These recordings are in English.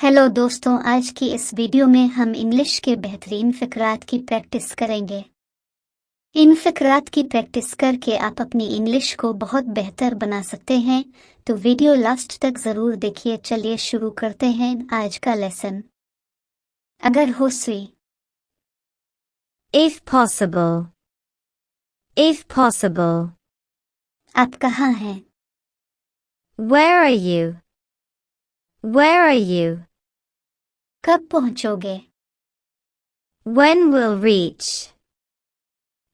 Hello दोस्तों, आज की इस वीडियो में हम इंग्लिश के बेहतरीन फ़िक्रात की प्रैक्टिस करेंगे। इन फ़िक्रात की प्रैक्टिस करके आप अपनी इंग्लिश को बहुत बेहतर बना सकते हैं, तो वीडियो लास्ट तक ज़रूर देखिए। चलिए शुरू करते हैं आज का लेसन। अगर हो सी, If possible. If possible. आप कहाँ हैं? Where are you? Where are you? कब पहुँचोगे? When will reach?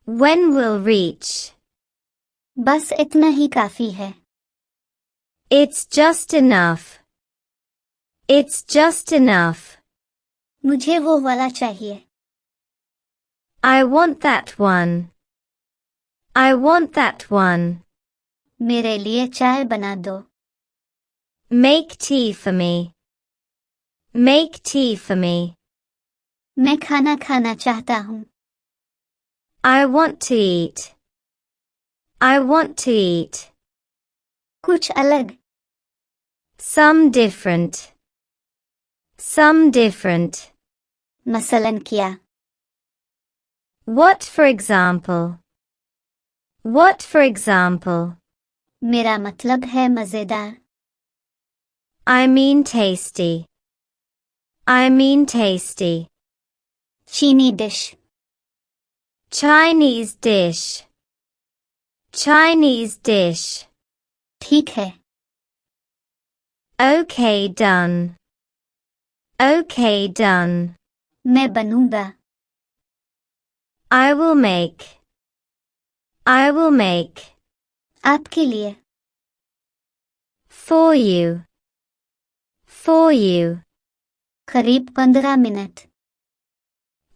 When will reach? बस इतना ही काफ़ी है। It's just enough. It's just enough. मुझे वो वाला चाहिए। I want that one. I want that one. मेरे लिए चाय बना दो। Make tea for me. Make tea for me. मैं खाना खाना चाहता हूँ। I want to eat. I want to eat. कुछ अलग। Some different. Some different. मसलन क्या? What for example? What for example? मेरा मतलब है मज़ेदार। I mean tasty. I mean tasty. चीनी dish. Chinese dish. Chinese dish. ठीक है। Okay done. Okay done. मैं बनूंगा। I will make. I will make. आपके लिए। For you. For you. करीब 15 minute.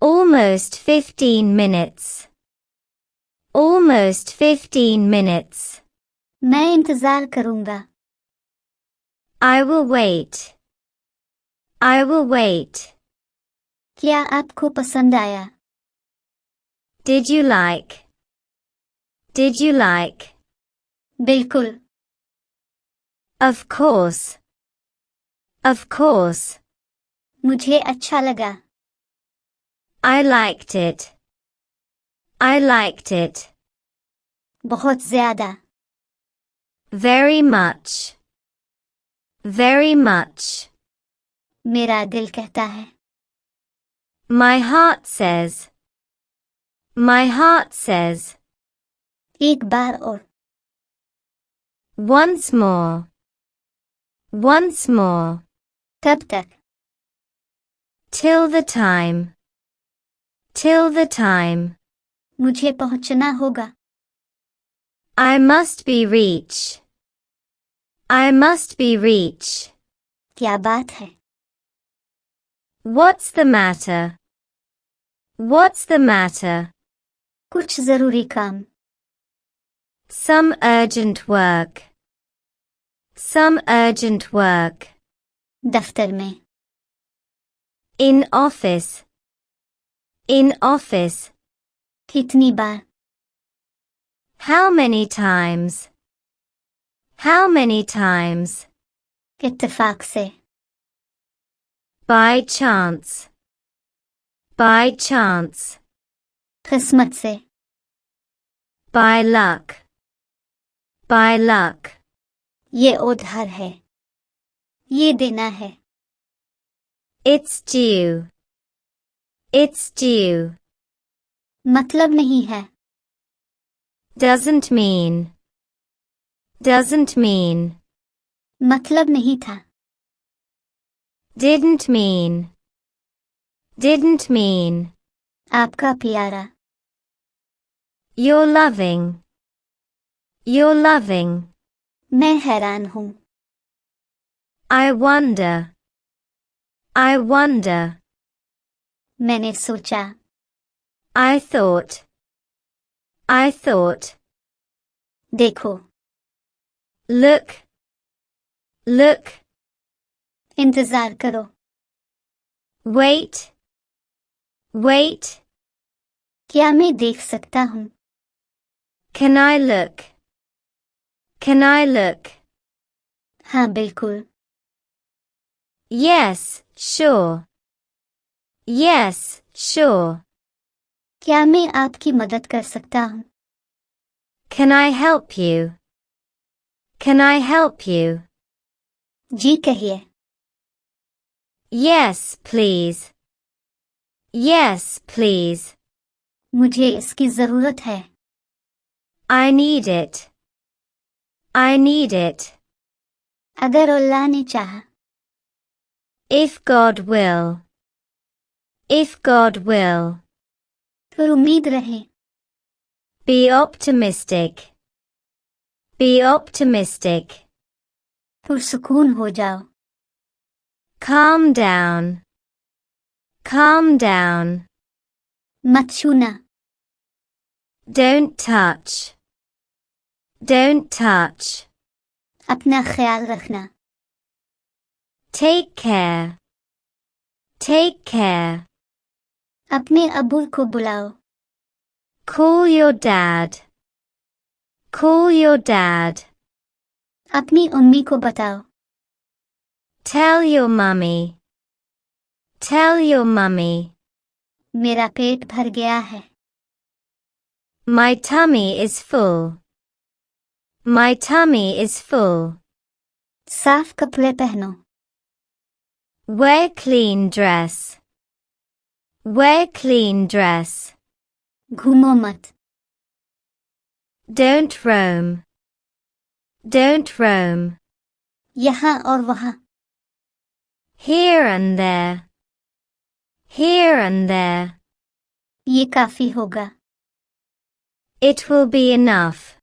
Almost 15 minutes. Almost 15 minutes. मैं इंतजार करूंगा। I will wait. I will wait. क्या आपको पसंद आया? Did you like? Did you like? बिल्कुल। Of course. Of course. मुझे अच्छा लगा। I liked it. I liked it. बहुत ज्यादा। Very much. Very much. मेरा दिल कहता है। My heart says. My heart says. एक बार और। Once more. Once more. कब तक? Till the time. Till the time. मुझे पहुंचना होगा। I must be reached. I must be reached. क्या बात है? What's the matter? What's the matter? कुछ जरूरी काम। Some urgent work. Some urgent work. दफ्तर में। In office. In office. कितनी बार? How many times? How many times? इत्तेफाक से। By chance. By chance. किस्मत से। By luck. By luck. ये उधार है। ये देना है। It's due. It's due. मतलब नहीं है। Doesn't mean. Doesn't mean. मतलब नहीं था। Didn't mean. Didn't mean. आपका प्यारा। You're loving. You're loving. मैं हैरान हूँ। I wonder. I wonder. मैंने सोचा। I thought. I thought. देखो। Look. Look. इंतजार करो। Wait. Wait. क्या मैं देख सकता हूँ? Can I look? Can I look? हाँ बिल्कुल। Yes, sure. Yes, sure. क्या मैं आपकी मदद कर सकता हूँ? Can I help you? Can I help you? जी कहिए। Yes, please. Yes, please. मुझे इसकी जरूरत है। I need it. I need it. अगर अल्लाह ने चाहा। If God will. If God will. फिर उम्मीद रहे। Be optimistic. Be optimistic. पुरसुकून हो जाओ। Calm down. Calm down. मत छूना। Don't touch. Don't touch. अपना ख्याल रखना। Take care. Take care. अपने अब्बू को बुलाओ। Call your dad. Call your dad. अपनी उम्मी को बताओ। Tell your mummy. Tell your mummy. मेरा पेट भर गया है। My tummy is full. My tummy is full. साफ कपड़े पहनो। Wear clean dress. Wear clean dress. घूमो मत। Don't roam. Don't roam. यहाँ और वहाँ। Here and there. Here and there. ये काफी होगा। It will be enough.